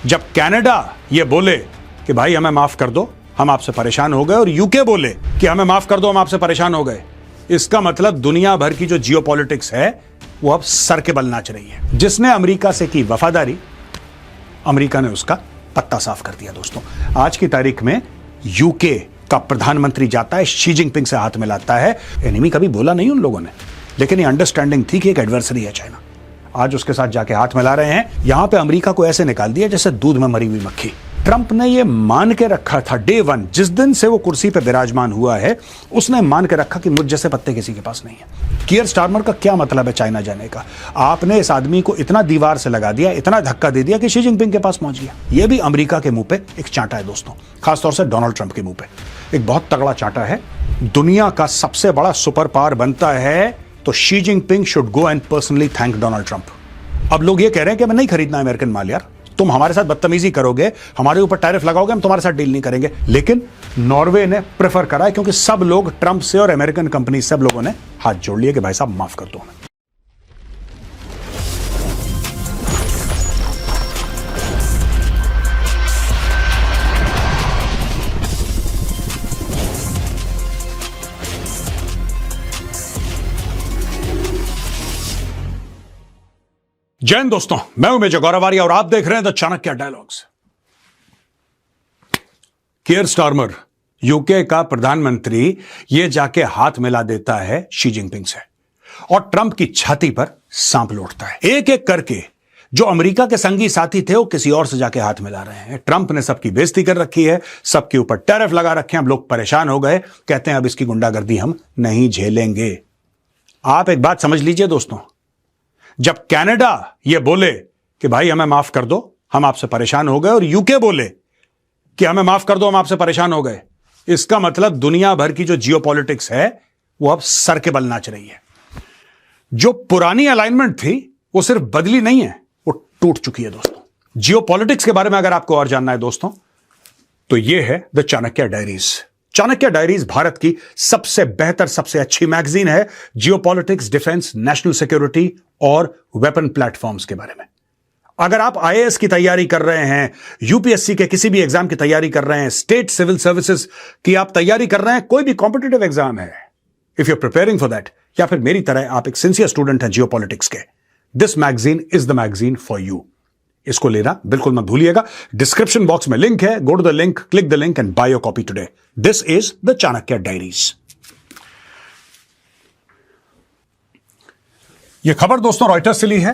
जब कनाडा ये बोले कि भाई हमें माफ कर दो, हम आपसे परेशान हो गए, और यूके बोले कि हमें माफ कर दो, हम आपसे परेशान हो गए, इसका मतलब दुनिया भर की जो जियोपॉलिटिक्स है वो अब सर के बल नाच रही है। जिसने अमेरिका से की वफादारी, अमेरिका ने उसका पत्ता साफ कर दिया। दोस्तों, आज की तारीख में यूके का प्रधानमंत्री जाता है, शी जिनपिंग से हाथ मिलाता है। एनिमी कभी बोला नहीं उन लोगों ने, लेकिन ये अंडरस्टैंडिंग थी कि एक एडवर्सरी है चाइना। आज उसके साथ जाके हाथ मिला रहे हैं। यहां पे अमेरिका को ऐसे निकाल दिया जैसे दूध में मरी हुई मक्खी। ट्रंप ने ये मान के रखा था डे वन, जिस दिन से वो कुर्सी पे विराजमान हुआ है, उसने मान के रखा कि मुझ जैसे पत्ते किसी के पास नहीं है। कियर स्टारमर का क्या मतलब है चाइना जाने का? आपने इस आदमी को इतना दीवार से लगा दिया, इतना धक्का दे दिया कि शी जिनपिंग के पास पहुंच गया। ये भी अमेरिका के मुंह पे एक चांटा है दोस्तों, खासतौर से डोनाल्ड ट्रंप के मुंह पे एक बहुत तगड़ा चांटा है। दुनिया का सबसे बड़ा सुपर पावर बनता है तो Xi Jinping should go and personally thank Donald Trump. अब लोग ये कह रहे हैं कि हमें नहीं खरीदना अमेरिकन माल यार, तुम हमारे साथ बदतमीजी करोगे, हमारे ऊपर टैरिफ लगाओगे, हम तुम्हारे साथ डील नहीं करेंगे। लेकिन नॉर्वे ने प्रेफर करा है, क्योंकि सब लोग ट्रंप से और अमेरिकन कंपनी सब लोगों ने हाथ जोड़ लिए कि भाई साहब माफ कर दो हमें। जय हिंद दोस्तों, मैं हूं मेजर गौरवारिया और आप देख रहे हैं the Chanakya dialogues. Keir Starmer, UK का प्रधानमंत्री, ये जाके हाथ मिला देता है शी जिनपिंग से और ट्रंप की छाती पर सांप लौटता है। एक एक करके जो अमेरिका के संगी साथी थे वो किसी और से जाके हाथ मिला रहे हैं। ट्रंप ने सबकी बेइज्जती कर रखी है, सबके ऊपर टैरिफ लगा रखे हैं, अब लोग परेशान हो गए, कहते हैं अब इसकी गुंडागर्दी हम नहीं झेलेंगे। आप एक बात समझ लीजिए दोस्तों, जब कनाडा ये बोले कि भाई हमें माफ कर दो, हम आपसे परेशान हो गए, और यूके बोले कि हमें माफ कर दो, हम आपसे परेशान हो गए, इसका मतलब दुनिया भर की जो जियोपॉलिटिक्स है वो अब सर के बल नाच रही है। जो पुरानी अलाइनमेंट थी वो सिर्फ बदली नहीं है, वो टूट चुकी है दोस्तों। जियोपॉलिटिक्स के बारे में अगर आपको और जानना है दोस्तों, तो ये है the Chanakya diaries. Chanakya diaries Bharat की सबसे बेहतर, सबसे अच्छी मैगजीन है जियोपॉलिटिक्स, डिफेंस, नेशनल सिक्योरिटी और वेपन प्लेटफॉर्म्स के बारे में। अगर आप आईएएस की तैयारी कर रहे हैं, यूपीएससी के किसी भी एग्जाम की तैयारी कर रहे हैं, स्टेट सिविल सर्विसेज की आप तैयारी कर रहे हैं, कोई भी कॉम्पिटिटिव एग्जाम है, if you are preparing for that, या फिर मेरी तरह आप एक सिंसियर स्टूडेंट हैं जियोपॉलिटिक्स के, this magazine is the magazine for you. इसको लेना बिल्कुल मत भूलिएगा। डिस्क्रिप्शन बॉक्स में लिंक है, go to the link, click the link and buy your copy today. This is the Chanakya diaries. यह खबर दोस्तों रॉयटर्स से ली है।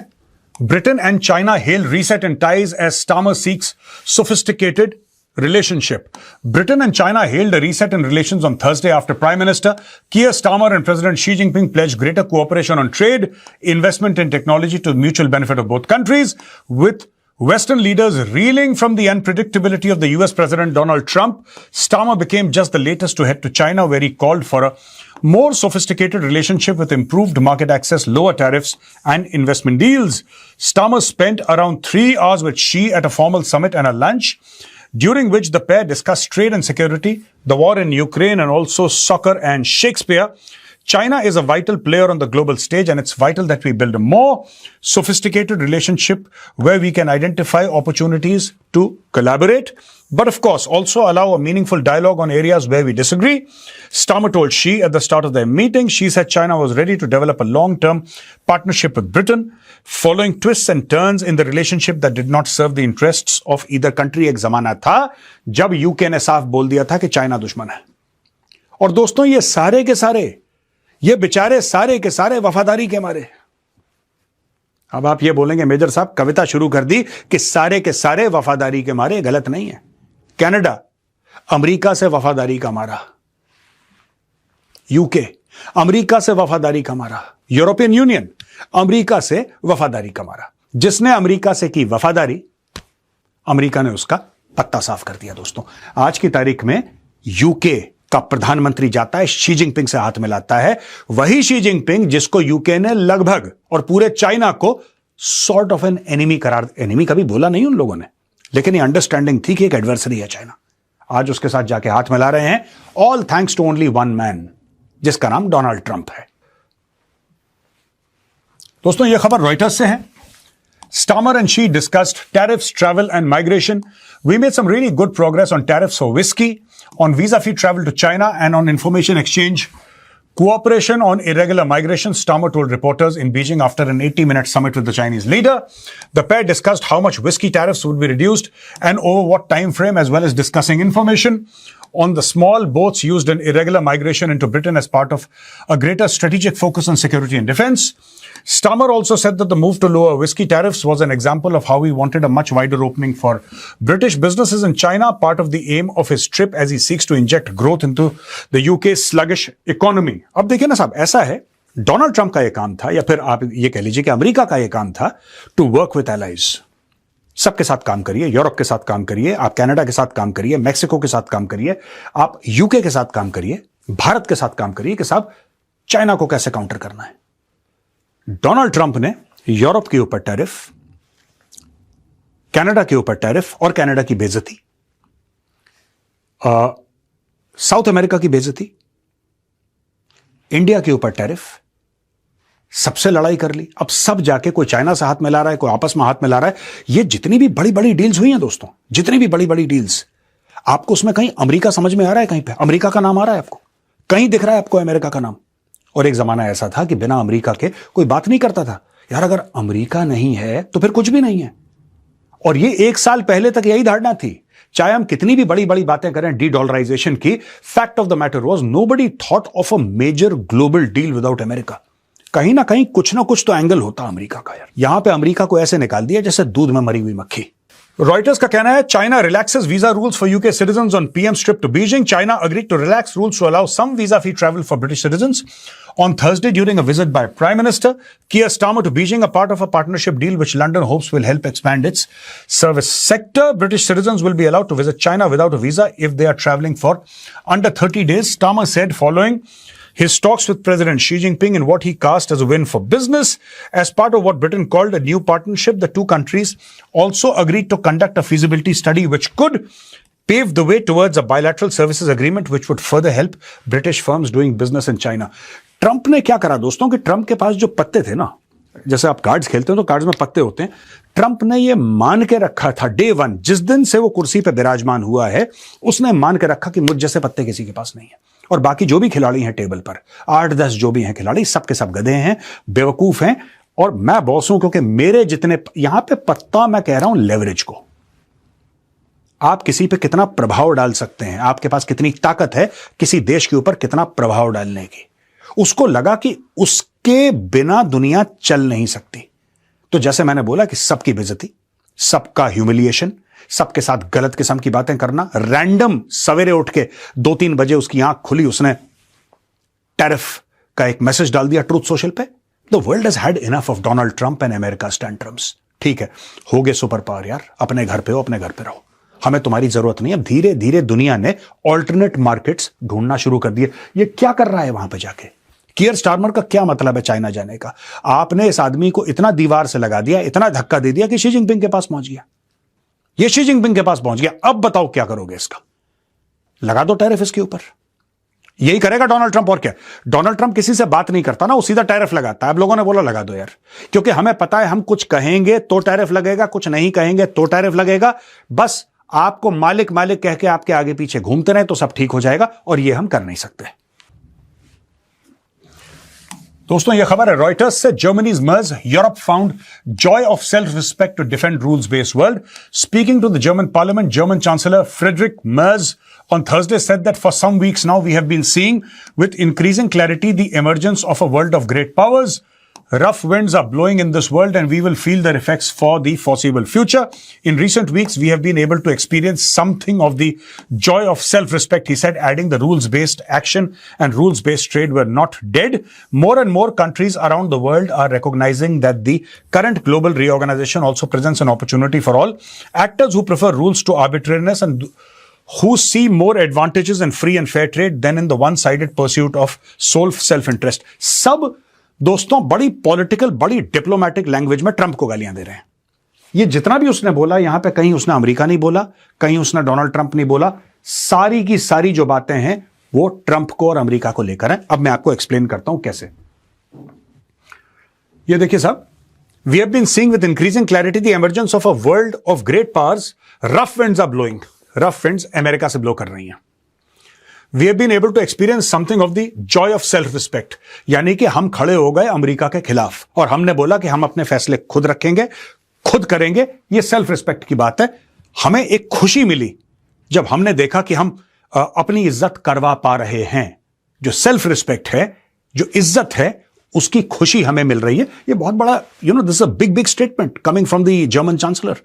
Britain and China hail reset in ties as Starmer seeks sophisticated relationship. Britain and China hailed a reset in relations on Thursday after Prime Minister Keir Starmer and President Xi Jinping pledged greater cooperation on trade, investment and technology to the mutual benefit of both countries. With Western leaders reeling from the unpredictability of the US President Donald Trump, Starmer became just the latest to head to China, where he called for a more sophisticated relationship with improved market access, lower tariffs, and investment deals. Starmer spent around 3 hours with Xi at a formal summit and a lunch, during which the pair discussed trade and security, the war in Ukraine, and also soccer and Shakespeare. China is a vital player on the global stage, and it's vital that we build a more sophisticated relationship where we can identify opportunities to collaborate, but of course also allow a meaningful dialogue on areas where we disagree. Starmer told Xi at the start of their meeting. Xi said China was ready to develop a long-term partnership with Britain, following twists and turns in the relationship that did not serve the interests of either country. एक जमाना था जब UK ने साफ बोल दिया था कि चाइना दुश्मन है, और दोस्तों ये सारे के सारे, ये बेचारे सारे के सारे वफादारी के मारे। अब आप ये बोलेंगे मेजर साहब कविता शुरू कर दी कि सारे के सारे वफादारी के मारे। गलत नहीं है। कनाडा अमेरिका से वफादारी का मारा, यूके अमेरिका से वफादारी का मारा, यूरोपियन यूनियन अमेरिका से वफादारी का मारा। जिसने अमेरिका से की वफादारी, अमेरिका ने उसका पत्ता साफ कर दिया। दोस्तों, आज की तारीख में यूके का प्रधानमंत्री जाता है, शी जिनपिंग से हाथ मिलाता है। वही शी जिनपिंग जिसको यूके ने लगभग और पूरे चाइना को सॉर्ट ऑफ एन एनिमी करार, एनिमी कभी बोला नहीं उन लोगों ने, लेकिन ये अंडरस्टैंडिंग थी कि एक एडवर्सरी है चाइना। आज उसके साथ जाके हाथ मिला रहे हैं, all thanks to only one man, जिसका नाम डोनाल्ड ट्रंप है। दोस्तों, यह खबर रॉयटर्स से है। Starmer and Xi discussed tariffs, travel, and migration. We made some really good progress on tariffs for whiskey, on visa-free travel to China, and on information exchange. Cooperation on irregular migration, Starmer told reporters in Beijing after an 80-minute summit with the Chinese leader. The pair discussed how much whiskey tariffs would be reduced and over what time frame, as well as discussing information on the small boats used in irregular migration into Britain as part of a greater strategic focus on security and defense. Starmer also said that the move to lower whiskey tariffs was an example of how he wanted a much wider opening for British businesses in China, part of the aim of his trip as he seeks to inject growth into the UK's sluggish economy. अब देखिए ना साहब, ऐसा है, Donald Trump का यह काम था, या फिर आप ये कह लीजिए कि अमेरिका का यह काम था, टू वर्क विद एलाइज. सबके साथ काम करिए, यूरोप के साथ काम करिए, आप कनाडा के साथ काम करिए, मैक्सिको के साथ काम करिए, आप यूके के साथ काम करिए, भारत के साथ काम करिए कि साहब चाइना को कैसे काउंटर करना है. डोनाल्ड ट्रंप ने यूरोप के ऊपर टैरिफ, कनाडा के ऊपर टैरिफ और कनाडा की बेइज्जती, साउथ अमेरिका की बेइज्जती, इंडिया के ऊपर टैरिफ, सबसे लड़ाई कर ली. अब सब जाके कोई चाइना से हाथ मिला रहा है, कोई आपस में हाथ मिला रहा है. ये जितनी भी बड़ी बड़ी डील्स हुई हैं दोस्तों, जितनी भी बड़ी बड़ी डील्स, आपको उसमें कहीं अमेरिका समझ में आ रहा है? कहीं पे अमेरिका का नाम आ रहा है आपको? कहीं दिख रहा है आपको अमेरिका का नाम? और एक जमाना ऐसा था कि बिना अमेरिका के कोई बात नहीं करता था. यार अगर अमेरिका नहीं है तो फिर कुछ भी नहीं है. और ये 1 साल पहले तक यही धारणा थी. चाहे हम कितनी भी बड़ी बड़ी बातें करें डी डॉलराइजेशन की, fact of the matter was nobody thought of a major global deal without America. कहीं ना कहीं कुछ ना कुछ तो एंगल होता अमेरिका का. यार यहां पे अमेरिका को ऐसे निकाल दिया जैसे दूध में मरी हुई मक्खी. रॉयटर्स का कहना है, China relaxes visa rules for UK citizens on PM's trip to Beijing. China agreed to relax rules to allow some visa-free travel for British citizens on Thursday during a visit by Prime Minister Keir Starmer to Beijing, a part of a partnership deal which London hopes will help expand its service sector. British citizens will be allowed to visit China without a visa if they are traveling for under 30 days, Starmer said following his talks with President Xi Jinping in what he cast as a win for business. As part of what Britain called a new partnership, the two countries also agreed to conduct a feasibility study which could pave the way towards a bilateral services agreement which would further help British firms doing business in China. Trump ने क्या करा दोस्तों कि Trump के पास जो पत्ते थे ना, जैसे आप कार्ड्स खेलते हो तो कार्ड्स में पत्ते होते हैं, ट्रंप ने ये मान के रखा था डे वन, जिस दिन से वो कुर्सी पर विराजमान हुआ है, उसने मान के रखा कि मुझ जैसे पत्ते किसी के पास नहीं है. और बाकी जो भी खिलाड़ी हैं टेबल पर, 8-10 जो भी हैं खिलाड़ी, सबके सब गधे हैं, बेवकूफ हैं, और मैं बॉस हूं क्योंकि मेरे जितने यहां पे पत्ता, मैं कह रहा हूं लेवरेज को. आप किसी पे कितना प्रभाव डाल सकते हैं, आपके पास कितनी ताकत है किसी देश के ऊपर कितना प्रभाव डालने की. उसको लगा कि उसके बिना दुनिया चल नहीं सकती. तो जैसे मैंने बोला कि सबकी बेइज्जती, सबका ह्यूमिलिएशन, सबके साथ गलत किस्म की बातें करना, रैंडम सवेरे उठ के 2-3 बजे उसकी आंख खुली, उसने टैरिफ का एक मैसेज डाल दिया ट्रूथ सोशल पे. The world has had enough of Donald Trump and America tantrums. ठीक है, हो गए सुपर पावर यार, अपने घर पे हो, अपने घर पे रहो, हमें तुम्हारी जरूरत नहीं. अब धीरे धीरे दुनिया ने ऑल्टरनेट मार्केट्स ढूंढना शुरू कर दिए. ये क्या कर रहा है वहां पे जाके? कियर स्टारमर का क्या मतलब है चाइना जाने का? आपने इस आदमी को इतना दीवार से लगा दिया, इतना धक्का दे दिया कि शी जिनपिंग के पास पहुंच गया. ये शी जिनपिंग के पास पहुंच गया. अब बताओ क्या करोगे इसका? लगा दो टैरिफ इसके ऊपर. यही करेगा डोनाल्ड ट्रंप. और क्या? डोनाल्ड ट्रंप किसी से बात नहीं करता ना, वो सीधा टैरिफ लगाता है. अब लोगों ने बोला लगा दो यार, क्योंकि हमें पता है हम कुछ कहेंगे तो टैरिफ लगेगा, कुछ नहीं कहेंगे तो टैरिफ लगेगा. बस आपको मालिक मालिक कह के आपके आगे पीछे घूमते रहे तो सब ठीक हो जाएगा, और ये हम कर नहीं सकते. दोस्तों ये खबर है रॉयटर्स से. Germany's Merz, Europe found joy of self respect to defend rules based world. Speaking to the German parliament, German chancellor Friedrich Merz on Thursday said that for some weeks now we have been seeing with increasing clarity the emergence of a world of great powers. Rough winds are blowing in this world and we will feel their effects for the foreseeable future. In recent weeks, we have been able to experience something of the joy of self-respect, he said, adding the rules-based action and rules-based trade were not dead. More and more countries around the world are recognizing that the current global reorganization also presents an opportunity for all actors who prefer rules to arbitrariness and who see more advantages in free and fair trade than in the one-sided pursuit of sole self-interest. सब दोस्तों बड़ी political, बड़ी diplomatic language में Trump को गालियां दे रहे हैं. ये जितना भी उसने बोला यहां पे, कहीं उसने अमेरिका नहीं बोला, कहीं उसने डोनाल्ड ट्रंप नहीं बोला. सारी की सारी जो बातें हैं वो ट्रंप को और अमेरिका को लेकर हैं. अब मैं आपको एक्सप्लेन करता हूं कैसे. ये देखिए साहब, We have been seeing with increasing clarity the emergence of a world of great powers. Rough winds are blowing. Rough winds America से ब्लो कर रही हैं. We have been able to experience something of the joy of self-respect. यानी कि हम खड़े हो गए अमेरिका के खिलाफ और हमने बोला कि हम अपने फैसले खुद रखेंगे, खुद करेंगे. ये सेल्फ रिस्पेक्ट की बात है. हमें एक खुशी मिली जब हमने देखा कि हम अपनी इज्जत करवा पा रहे हैं. जो सेल्फ रिस्पेक्ट है, जो इज्जत है, उसकी खुशी हमें मिल रही है. ये बहुत बड़ा, this is a big statement coming from the German chancellor.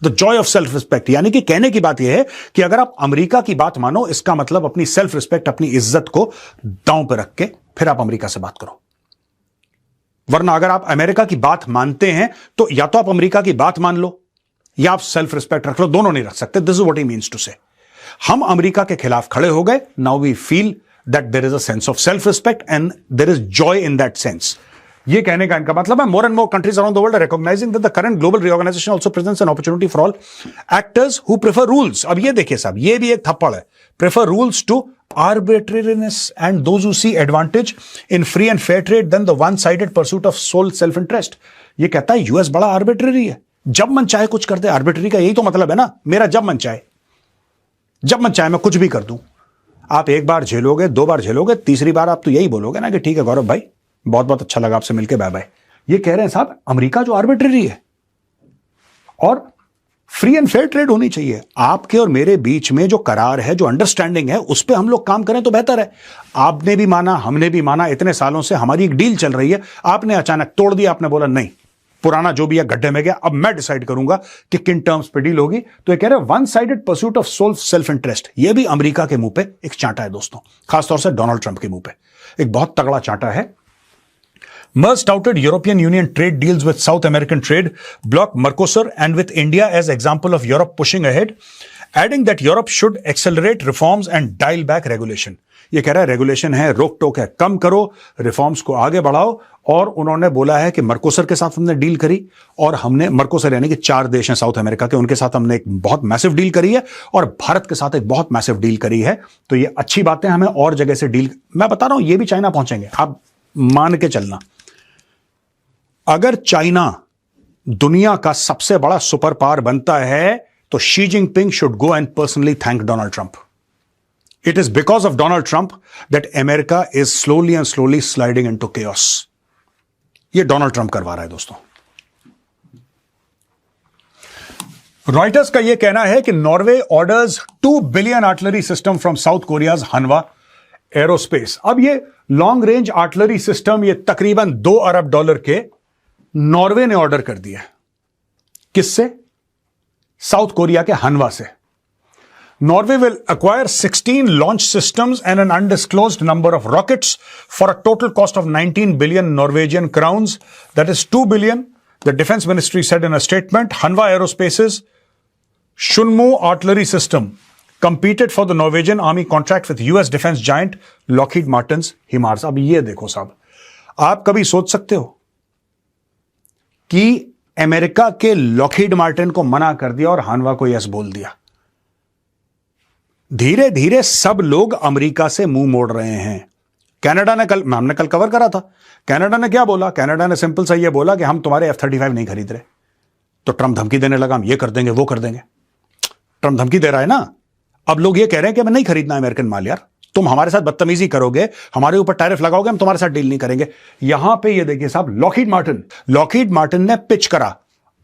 The Joy of self respect. यानी कि कहने की बात यह है कि अगर आप अमेरिका की बात मानो, इसका मतलब अपनी सेल्फ रिस्पेक्ट, अपनी इज्जत को दांव पर रख के फिर आप अमेरिका से बात करो. वरना अगर आप अमेरिका की बात मानते हैं तो या तो आप अमेरिका की बात मान लो या आप सेल्फ रिस्पेक्ट रख लो. दोनों नहीं रख सकते. This is what he means to say. हम अमेरिका के खिलाफ खड़े हो गए. Now we feel that there is a sense of self-respect and there is joy in that sense. ये कहने का इनका मतलब है more and more countries around the world are recognizing that the current global reorganization also presents an opportunity for all actors who prefer rules. अब ये देखिए साहब, ये भी एक थप्पड़ है. Prefer rules to arbitrariness and those who see advantage in free and fair trade than the one-sided pursuit of sole self-interest. ये कहता है यूएस बड़ा आर्बिट्रेरी है. जब मन चाहे कुछ कर दे. आर्बिट्रेरी का यही तो मतलब है ना, मेरा जब मन चाहे, जब मन चाहे मैं कुछ भी कर दूं. आप एक बार झेलोगे, दो बार झेलोगे, तीसरी बार आप तो यही बोलोगे ना कि ठीक है गौरव भाई, बहुत बहुत अच्छा लगा आपसे मिलकर, बाय बाय. ये कह रहे हैं साहब अमेरिका जो आर्बिट्रेरी है और फ्री एंड फेयर ट्रेड होनी चाहिए. आपके और मेरे बीच में जो करार है, जो अंडरस्टैंडिंग है, उस पर हम लोग काम करें तो बेहतर है. आपने भी माना, हमने भी माना, इतने सालों से हमारी एक डील चल रही है. आपने अचानक तोड़ दिया. आपने बोला नहीं, पुराना जो भी है गड्ढे में गया, अब मैं डिसाइड करूंगा कि किन टर्म्स पे डील होगी. तो ये कह रहे हैं one sided pursuit of sole self interest. ये भी अमेरिका के मुंह पे एक चांटा है दोस्तों, खासतौर से डोनाल्ड ट्रंप के मुंह पे एक बहुत तगड़ा चांटा है. Merz touted European Union trade deals with South American trade bloc Mercosur and with India as example of Europe pushing ahead, adding that Europe should accelerate reforms and dial back regulation. ये कह रहा है regulation है, रोक टोक है, कम करो, reforms को आगे बढ़ाओ. और उन्होंने बोला है कि मर्कोसर के साथ हमने डील करी और हमने, मर्कोसर यानी कि 4 देश हैं साउथ अमेरिका के, उनके साथ हमने एक बहुत मैसिव डील करी है और भारत के साथ एक बहुत मैसिव डील करी है. तो ये अच्छी बातें, हमें और जगह से डील, मैं बता रहा हूं ये भी चाइना पहुंचेंगे, आप मान के चलना. अगर चाइना दुनिया का सबसे बड़ा सुपर पावर बनता है तो Xi Jinping should go and personally thank Donald Trump. It is because of Donald Trump that America is slowly and slowly sliding into chaos. ये डोनाल्ड ट्रंप करवा रहा है दोस्तों. रॉयटर्स का यह कहना है कि Norway orders 2 billion artillery system from south Korea's Hanwha aerospace. अब ये लॉन्ग रेंज आर्टिलरी सिस्टम, ये तकरीबन $2 अरब के नॉर्वे ने ऑर्डर कर दिया. किससे? साउथ कोरिया के हनवा से. Norway will acquire 16 launch systems and an undisclosed number of rockets for a total cost of 19 billion Norwegian crowns. That is 2 billion, the defense ministry said in a statement. Hanwha Aerospace's Shunmu artillery system competed for the Norwegian army contract with US defense giant Lockheed Martin's HIMARS. अब ये देखो साहब, आप कभी सोच सकते हो कि अमेरिका के लॉकहीड मार्टिन को मना कर दिया और हानवा को यस बोल दिया. धीरे धीरे सब लोग अमेरिका से मुंह मोड़ रहे हैं. कनाडा ने हमने कल कवर करा था. कनाडा ने क्या बोला? कनाडा ने सिंपल सा ये बोला कि हम तुम्हारे F-35 नहीं खरीद रहे. तो ट्रंप धमकी देने लगा, हम ये कर देंगे, वो कर देंगे. ट्रंप धमकी दे रहा है ना. अब लोग ये कह रहे हैं कि हमें नहीं खरीदना अमेरिकन माल यार, तुम हमारे साथ बदतमीजी करोगे, हमारे ऊपर टैरिफ लगाओगे, हम तुम्हारे साथ डील नहीं करेंगे. यहां पे ये देखिए साहब, लॉकहीड मार्टिन ने पिच करा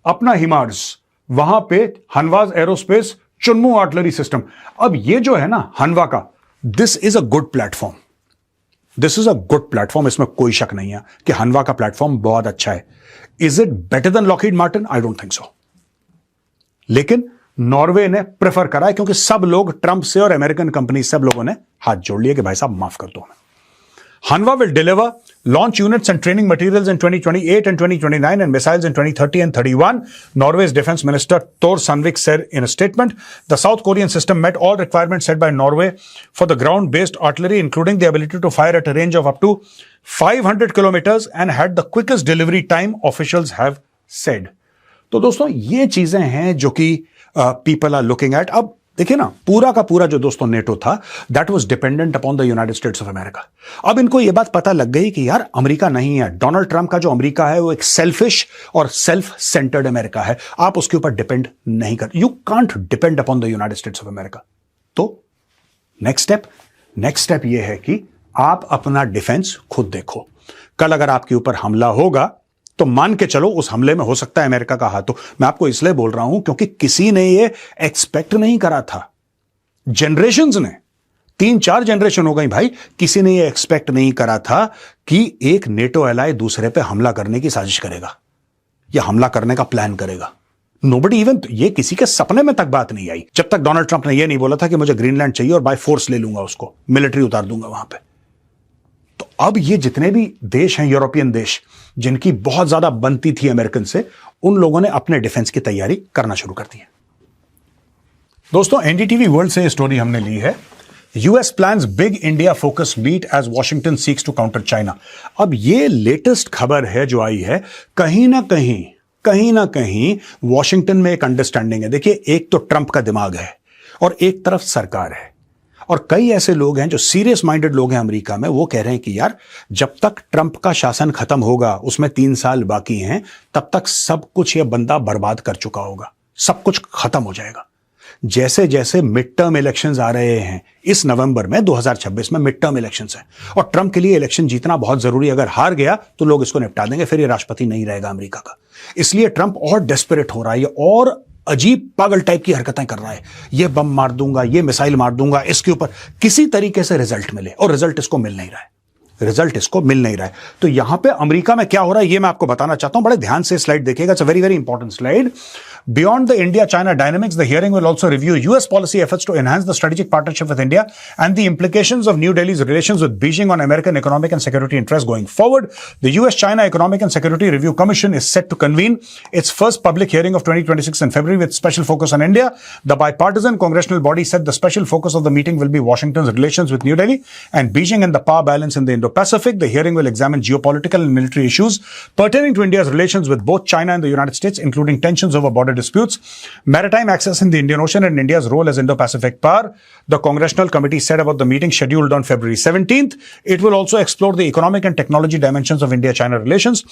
अपना हिमार्स, वहां पे हनवाज एरोस्पेस चुनमू आर्टिलरी सिस्टम. अब ये जो है ना हनवा का, this is a good platform. This is a good platform, इसमें कोई शक नहीं है कि हनवा का प्लेटफॉर्म बहुत अच्छा है. Is it better than Lockheed Martin? I don't think so. लेकिन नॉर्वे ने प्रेफर करा है क्योंकि सब लोग ट्रंप से और अमेरिकन कंपनी सब लोगों ने हाथ जोड़ लिए कि भाई साहब माफ कर दो हमें. Hanwha will deliver launch units and training materials in 2028 and 2029 and missiles in 2030 and 31, Norway's defense minister Thor Sandvik said in a statement. The South Korean system met all requirements set by Norway for the ground-based artillery, including the ability to fire at a range of up to 500 kilometers and had the quickest delivery time, officials have said. तो दोस्तों ये चीजें हैं जो कि people are looking at. अब देखिए ना, पूरा का पूरा जो दोस्तों नेटो था, that was dependent upon the United states of America. अब इनको यह बात पता लग गई कि यार अमेरिका नहीं है, डोनाल्ड ट्रंप का जो अमेरिका है वो एक सेल्फिश और सेल्फ सेंटर्ड अमेरिका है, आप उसके ऊपर डिपेंड नहीं कर, you can't depend upon the United states of America. तो नेक्स्ट स्टेप यह है कि आप अपना डिफेंस खुद देखो। कल अगर आपके ऊपर हमला होगा तो मान के चलो उस हमले में हो सकता है अमेरिका का हाथ हो। मैं आपको इसलिए बोल रहा हूं क्योंकि किसी ने ये एक्सपेक्ट नहीं करा था। जनरेशंस ने, 3-4 जनरेशन हो गई भाई, किसी ने ये एक्सपेक्ट नहीं करा था कि एक नेटो एलाय दूसरे पे हमला करने की साजिश करेगा या हमला करने का प्लान करेगा। नोबडी इवन, ये किसी के सपने में तक बात नहीं आई जब तक डोनाल्ड ट्रंप ने यह नहीं बोला था कि मुझे ग्रीनलैंड चाहिए और बाय फोर्स ले लूंगा उसको, मिलिट्री उतार दूंगा वहां पे। तो अब ये जितने भी देश हैं, यूरोपियन देश, जिनकी बहुत ज्यादा बनती थी अमेरिकन से, उन लोगों ने अपने डिफेंस की तैयारी करना शुरू कर दी है। दोस्तों, एनडीटीवी वर्ल्ड से ये स्टोरी हमने ली है। US plans big India focus meet as Washington seeks to counter China. अब ये लेटेस्ट खबर है जो आई है, कहीं ना कहीं वॉशिंगटन में एक अंडरस्टैंडिंग है। देखिए, एक तो ट्रंप का दिमाग है और एक तरफ सरकार है, और कई ऐसे लोग हैं जो सीरियस माइंडेड लोग हैं अमेरिका में, वो कह रहे हैं कि यार जब तक ट्रंप का शासन खत्म होगा, उसमें 3 साल बाकी हैं, तब तक सब कुछ यह बंदा बर्बाद कर चुका होगा, सब कुछ खत्म हो जाएगा। जैसे जैसे मिड टर्म इलेक्शंस आ रहे हैं, इस नवंबर में 2026 में मिड टर्म इलेक्शंस हैं, और ट्रंप के लिए इलेक्शन जीतना बहुत जरूरी। अगर हार गया तो लोग इसको निपटा देंगे, फिर ये राष्ट्रपति नहीं रहेगा अमेरिका का। इसलिए ट्रंप और डेस्परेट हो रहा है, और अजीब पागल टाइप की हरकतें कर रहा है। ये बम मार दूंगा, ये मिसाइल मार दूंगा, इसके ऊपर किसी तरीके से रिजल्ट मिले, और रिजल्ट इसको मिल नहीं रहा है। तो यहां पे अमेरिका में क्या हो रहा है ये मैं आपको बताना चाहता हूं, बड़े ध्यान से स्लाइड देखिएगा। It's a very important slide. Beyond the India-China dynamics, the hearing will also review U.S. policy efforts to enhance the strategic partnership with India and the implications of New Delhi's relations with Beijing on American economic and security interests going forward. The U.S.-China Economic and Security Review Commission is set to convene its first public hearing of 2026 in February with special focus on India. The bipartisan congressional body said the special focus of the meeting will be Washington's relations with New Delhi and Beijing and the power balance in the Indo-Pacific. The hearing will examine geopolitical and military issues pertaining to India's relations with both China and the United States, including tensions over border disputes, maritime access in the Indian Ocean, and India's role as Indo-Pacific power. The Congressional Committee said about the meeting scheduled on February 17th. It will also explore the economic and technology dimensions of India-China relations,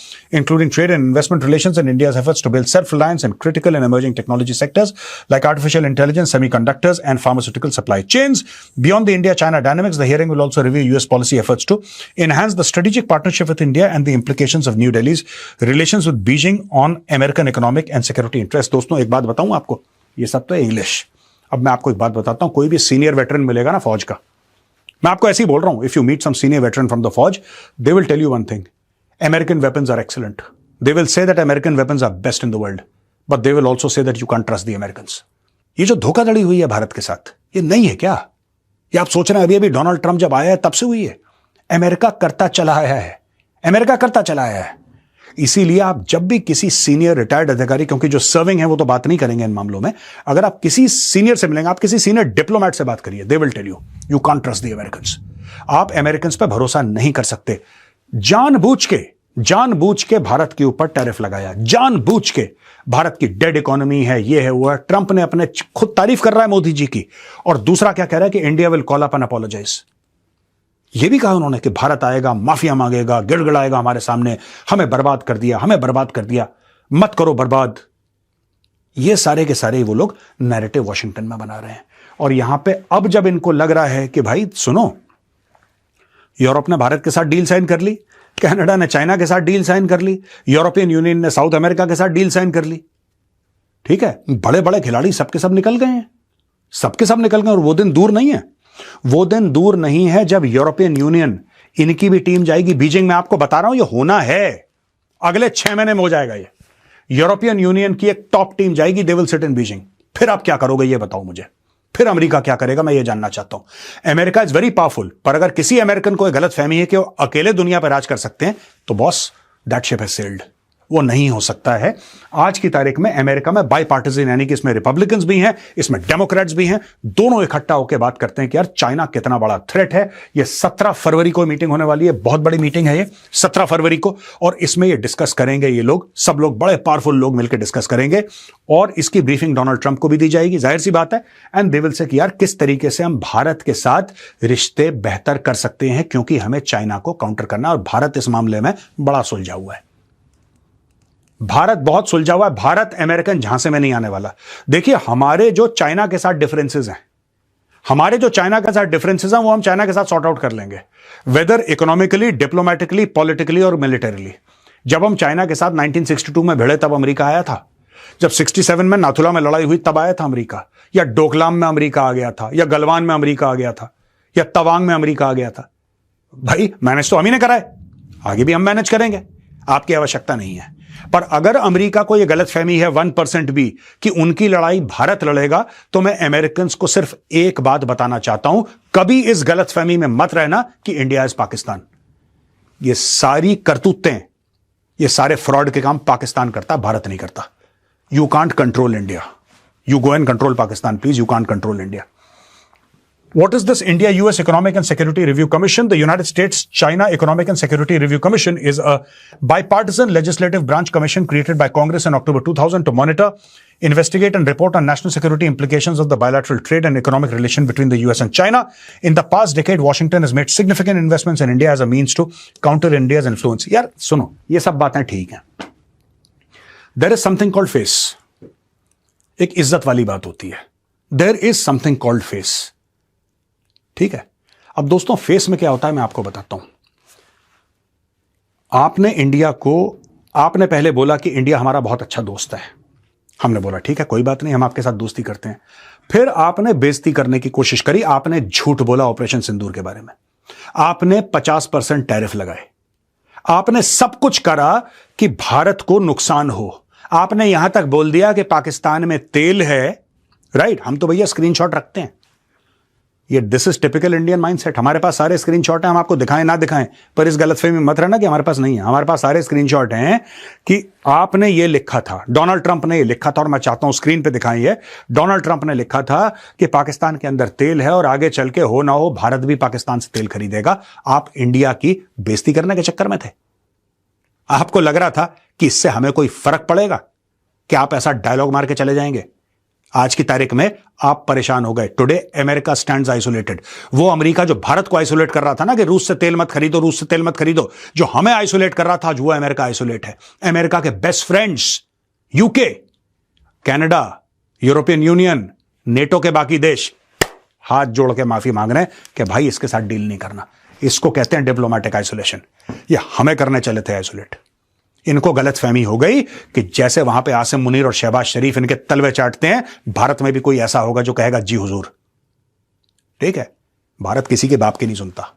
including trade and investment relations and India's efforts to build self-reliance in critical and emerging technology sectors like artificial intelligence, semiconductors, and pharmaceutical supply chains. Beyond the India-China dynamics, the hearing will also review U.S. policy efforts to enhance the strategic partnership with India and the implications of New Delhi's relations with Beijing on American economic and security interests. दोस्तों, एक बात बताऊं आपको, ये सब तो है English. अब मैं आपको एक बात बताता हूं, कोई भी सीनियर वेटरन मिलेगा ना फौज का, मैं आपको ऐसे ही बोल रहा हूं, if you meet some senior veteran from the फौज, they will tell you one thing, American weapons are excellent. They will say that American weapons are best in the world, but they will also say that you can't trust the Americans. ये जो धोखाधड़ी हुई है भारत के साथ, ये नहीं है क्या? ये आप सोच रहे हैं अभी डोनाल्ड ट्रंप जब आया है तब से हुई है? अमेरिका करता चला आया है। इसीलिए आप जब भी किसी सीनियर रिटायर्ड अधिकारी, क्योंकि जो सर्विंग है वो तो बात नहीं करेंगे इन मामलों में, अगर आप किसी सीनियर से मिलेंगे, आप किसी सीनियर डिप्लोमेट से बात करिए, they will tell you can't trust the Americans. आप अमेरिकन्स पे भरोसा नहीं कर सकते। जानबूझ के भारत के ऊपर टैरिफ लगाया, जानबूझ के। भारत की डेड इकोनॉमी है, ये है, वो है। ट्रंप ने अपने खुद तारीफ कर रहा है मोदी जी की, और दूसरा क्या कह रहा है कि India will call up and apologize. यह भी कहा उन्होंने कि भारत आएगा, माफिया मांगेगा, गिड़गिड़ाएगा हमारे सामने, हमें बर्बाद कर दिया, मत करो बर्बाद। ये सारे के सारे वो लोग नैरेटिव वॉशिंगटन में बना रहे हैं। और यहां पे अब जब इनको लग रहा है कि भाई सुनो, यूरोप ने भारत के साथ डील साइन कर ली, कनाडा ने चाइना के साथ डील साइन कर ली, यूरोपियन यूनियन ने साउथ अमेरिका के साथ डील साइन कर ली, ठीक है, बड़े बड़े खिलाड़ी सबके सब निकल गए हैं, और वो दिन दूर नहीं है जब यूरोपियन यूनियन, इनकी भी टीम जाएगी बीजिंग में। आपको बता रहा हूं, ये होना है, अगले 6 महीने में हो जाएगा। ये यूरोपियन यूनियन की एक टॉप टीम जाएगी, they will sit in Beijing. फिर आप क्या करोगे ये बताओ मुझे, फिर अमेरिका क्या करेगा, मैं ये जानना चाहता हूं। अमेरिका इज वेरी पावरफुल, पर अगर किसी अमेरिकन को गलत फहमी है कि वो अकेले दुनिया पर राज कर सकते हैं, तो boss, that ship has sailed. वो नहीं हो सकता है। आज की तारीख में अमेरिका में बाईपार्टिजन, यानी कि इसमें रिपब्लिकन्स भी हैं, इसमें डेमोक्रेट्स भी हैं, दोनों इकट्ठा होकर बात करते हैं कि यार चाइना कितना बड़ा थ्रेट है। ये 17 फरवरी को मीटिंग होने वाली है, बहुत बड़ी मीटिंग है ये 17 फरवरी को, और इसमें ये डिस्कस करेंगे, ये लोग सब लोग बड़े पावरफुल लोग मिलकर डिस्कस करेंगे, और इसकी ब्रीफिंग डोनाल्ड ट्रंप को भी दी जाएगी, जाहिर सी बात है। एंड दे विल से कि यार किस तरीके से हम भारत के साथ रिश्ते बेहतर कर सकते हैं, क्योंकि हमें चाइना को काउंटर करना, और भारत इस मामले में बड़ा सुलझा हुआ है। भारत बहुत सुलझा हुआ है, भारत अमेरिकन झांसे में नहीं आने वाला। देखिए हमारे जो चाइना के साथ डिफरेंसेस हैं, वो हम चाइना के साथ सॉर्ट आउट कर लेंगे, वेदर इकोनॉमिकली, डिप्लोमेटिकली, पॉलिटिकली और मिलिटरीली। जब हम चाइना के साथ 1962 में भिड़े तब अमेरिका आया था, जब 67 में नाथुला में लड़ाई हुई तब आया था अमेरिका, या डोकलाम में अमेरिका आ गया था, या गलवान में अमेरिका आ गया था, या तवांग में अमेरिका आ गया था। भाई मैनेज तो हम ही ने करा है, आगे भी हम मैनेज करेंगे, आपकी आवश्यकता नहीं है। पर अगर अमेरिका को यह गलतफहमी है 1% भी कि उनकी लड़ाई भारत लड़ेगा, तो मैं अमेरिकन्स को सिर्फ एक बात बताना चाहता हूं, कभी इस गलतफहमी में मत रहना कि इंडिया इज पाकिस्तान। ये सारी करतूतें, ये सारे फ्रॉड के काम पाकिस्तान करता, भारत नहीं करता। You can't control India, you go and control Pakistan please, you can't control India. What is this India-US Economic and Security Review Commission? The United States-China Economic and Security Review Commission is a bipartisan legislative branch commission created by Congress in October 2000 to monitor, investigate, and report on national security implications of the bilateral trade and economic relation between the US and China. In the past decade, Washington has made significant investments in India as a means to counter India's influence. यार सुनो, ये सब बातें ठीक हैं। There is something called face. एक इज्जत वाली बात होती है। There is something called face. ठीक है। अब दोस्तों फेस में क्या होता है मैं आपको बताता हूं। आपने पहले बोला कि इंडिया हमारा बहुत अच्छा दोस्त है, हमने बोला ठीक है कोई बात नहीं, हम आपके साथ दोस्ती करते हैं। फिर आपने बेइज्जती करने की कोशिश करी, आपने झूठ बोला ऑपरेशन सिंदूर के बारे में, आपने 50% टैरिफ लगाए, आपने सब कुछ करा कि भारत को नुकसान हो। आपने यहां तक बोल दिया कि पाकिस्तान में तेल है, राइट, हम तो भैया स्क्रीनशॉट रखते हैं। ये this is typical Indian mindset. हमारे पास सारे स्क्रीनशॉट हैं, हम आपको दिखाएं ना दिखाएं, पर इस गलतफहमी में मत रहना कि हमारे पास नहीं है। हमारे पास सारे स्क्रीनशॉट हैं कि आपने ये लिखा था, डोनाल्ड ट्रंप ने ये लिखा था, और मैं चाहता हूं स्क्रीन पे दिखाएं। ये डोनाल्ड ट्रंप ने लिखा था कि पाकिस्तान के अंदर तेल है और आगे चल के हो ना हो भारत भी पाकिस्तान से तेल खरीदेगा। आप इंडिया की बेइज्जती करने के चक्कर में थे। आपको लग रहा था कि इससे हमें कोई फर्क पड़ेगा, कि आप ऐसा डायलॉग मार के चले जाएंगे। आज की तारीख में आप परेशान हो गए। Today America stands isolated. वो अमेरिका जो भारत को आइसोलेट कर रहा था ना कि रूस से तेल मत खरीदो, रूस से तेल मत खरीदो, जो हमें आइसोलेट कर रहा था, आज वो अमेरिका आइसोलेट है। अमेरिका के best friends UK, Canada, European union, NATO के बाकी देश हाथ जोड़ के माफी मांग रहे हैं कि भाई इसके साथ डील नहीं करना। इसको कहते हैं डिप्लोमेटिक आइसोलेशन। ये हमें करने चले थे आइसोलेट। इनको गलतफहमी हो गई कि जैसे वहां पे आसिम मुनीर और शहबाज शरीफ इनके तलवे चाटते हैं, भारत में भी कोई ऐसा होगा जो कहेगा जी हुजूर। ठीक है, भारत किसी के बाप की नहीं सुनता,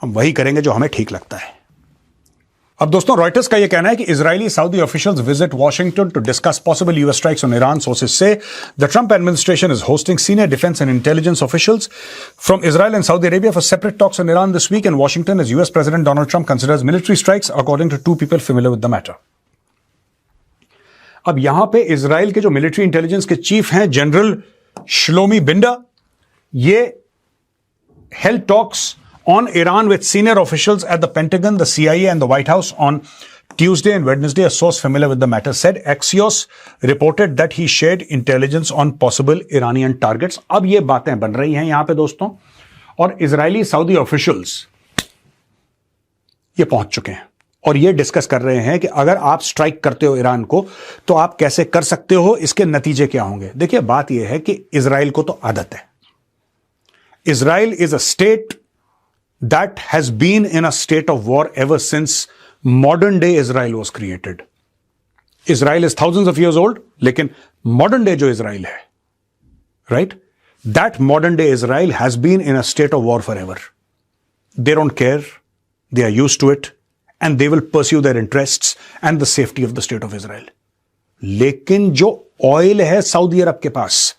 हम वही करेंगे जो हमें ठीक लगता है। अब दोस्तों रॉयटर्स का यह कहना है कि Israeli Saudi officials visit Washington to discuss possible US strikes on Iran. Sources say the Trump administration is hosting senior defence and intelligence officials from Israel and Saudi Arabia for separate talks on Iran this week in Washington as US President Donald Trump considers military strikes, according to two people familiar with the matter. अब यहां पे Israel के जो military intelligence के chief हैं general श्लोमी binder, ये held talks on Iran with senior officials at the Pentagon, the CIA, and the White House on Tuesday and Wednesday. A source familiar with the matter said Axios reported that he shared intelligence on possible Iranian targets. अब ये बातें बन रही हैं यहां पे दोस्तों, और इजरायली सऊदी ऑफिशियल्स ये पहुंच चुके हैं और ये डिस्कस कर रहे हैं कि अगर आप स्ट्राइक करते हो ईरान को तो आप कैसे कर सकते हो, इसके नतीजे क्या होंगे। देखिए बात यह है कि इजराइल को तो आदत है। Israel is a state that has been in a state of war ever since modern day Israel was created. Israel is thousands of years old, लेकिन modern day जो Israel है, right? That modern day Israel has been in a state of war forever. They don't care, they are used to it, and they will pursue their interests and the safety of the state of Israel. लेकिन जो oil है Saudi अरब के पास,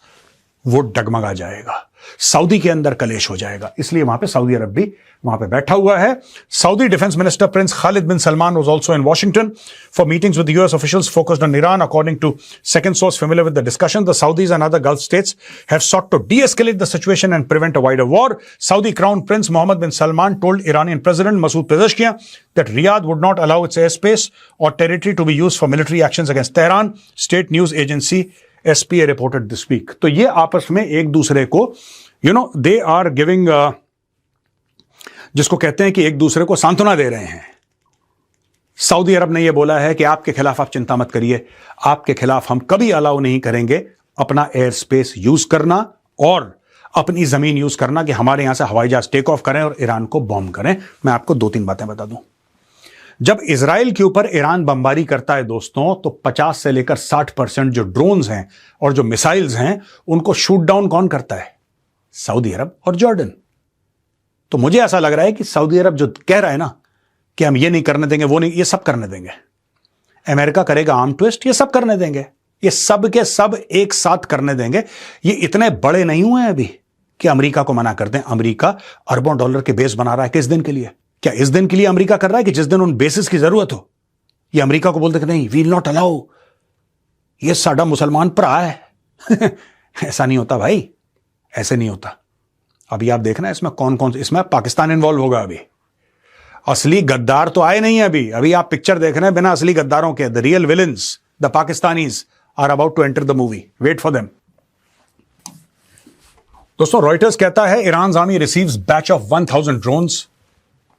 वो डगमगा जाएगा, Saudi के अंदर कलेश हो जाएगा। इसलिए वहां पे सऊदी अरब भी वहां पे बैठा हुआ है। Saudi defence minister prince Khalid bin Salman was also in Washington for meetings with the US officials focused on Iran. According to second source familiar with the discussion, the Saudis and other Gulf states have sought to de-escalate the situation and prevent a wider war. Saudi Crown Prince Mohammed bin Salman told Iranian President Masoud Pezeshkian that Riyadh would not allow its airspace or territory to be used for military actions against Tehran. State news agency SPA reported this week. तो ये आपस में एक दूसरे को they are giving जिसको कहते हैं कि एक दूसरे को सांत्वना दे रहे हैं। सऊदी अरब ने यह बोला है कि आपके खिलाफ आप चिंता मत करिए, आपके खिलाफ हम कभी अलाउ नहीं करेंगे अपना एयर स्पेस यूज करना और अपनी जमीन यूज करना कि हमारे यहां से हवाई जहाज टेक ऑफ करें और ईरान को बॉम्ब करें। मैं आपको 2-3 बातें बता दूं। जब इजराइल के ऊपर ईरान बमबारी करता है दोस्तों, तो 50 से लेकर 60% जो ड्रोन्स हैं और जो मिसाइल्स हैं उनको शूट डाउन कौन करता है? सऊदी अरब और जॉर्डन। तो मुझे ऐसा लग रहा है कि सऊदी अरब जो कह रहा है ना कि हम ये नहीं करने देंगे, वो नहीं, ये सब करने देंगे। अमेरिका करेगा आर्म ट्विस्ट, ये सब करने देंगे, ये सब के सब एक साथ करने देंगे। ये इतने बड़े नहीं हुए हैं अभी कि अमेरिका को मना कर दें। अमेरिका अरबों डॉलर के बेस बना रहा है किस दिन के लिए? क्या इस दिन के लिए अमेरिका कर रहा है कि जिस दिन उन बेसिस की जरूरत हो? ये अमेरिका को बोलते कि नहीं, वी विल नॉट अलाउ, ये साडा मुसलमान भरा है। ऐसा नहीं होता भाई, ऐसे नहीं होता। अभी आप देखना इसमें कौन कौन, इसमें पाकिस्तान इन्वॉल्व होगा। अभी असली गद्दार तो आए नहीं है अभी आप पिक्चर देख रहे हैं बिना असली गद्दारों के। The real villains, the Pakistanis are about to enter the movie, wait for them. दोस्तों, रॉयटर्स कहता है Iran army receives batch of 1000 drones.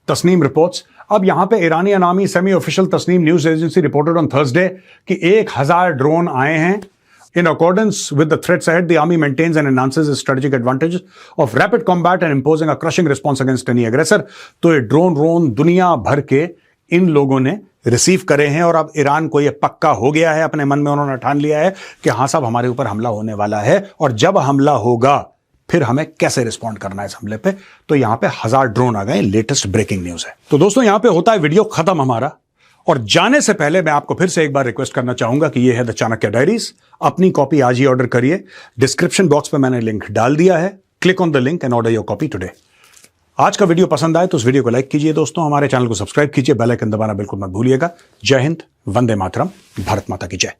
Tasnim reports. अब यहां पे Iranian army semi official Tasnim news agency reported on Thursday कि 1000 drone आए हैं। In accordance with the threats ahead, the army maintains and enhances its strategic advantages of rapid combat and imposing a crushing response against any aggressor. तो ये drone दुनिया भर के इन लोगों ने रिसीव करे हैं और अब ईरान को ये पक्का हो गया है, अपने मन में उन्होंने ठान लिया है कि हाँ साहब, हमारे ऊपर हमला होने वाला है और जब हमला होगा फिर हमें कैसे रिस्पॉन्ड करना है इस हमले पे। तो यहां पे 1000 ड्रोन आ गए, लेटेस्ट ब्रेकिंग न्यूज है। तो दोस्तों, यहां पे होता है वीडियो खत्म हमारा, और जाने से पहले मैं आपको फिर से एक बार रिक्वेस्ट करना चाहूंगा कि ये है द चाणक्य डायरीज। अपनी कॉपी आज ही ऑर्डर करिए। डिस्क्रिप्शन बॉक्स पे मैंने लिंक डाल दिया है, click on the link and order your copy today. आज का वीडियो पसंद आए तो उस वीडियो को लाइक कीजिए दोस्तों, हमारे चैनल को सब्सक्राइब कीजिए, बेल आइकन दबाना बिल्कुल मत भूलिएगा। जय हिंद, वंदे मातरम, भारत माता की जय।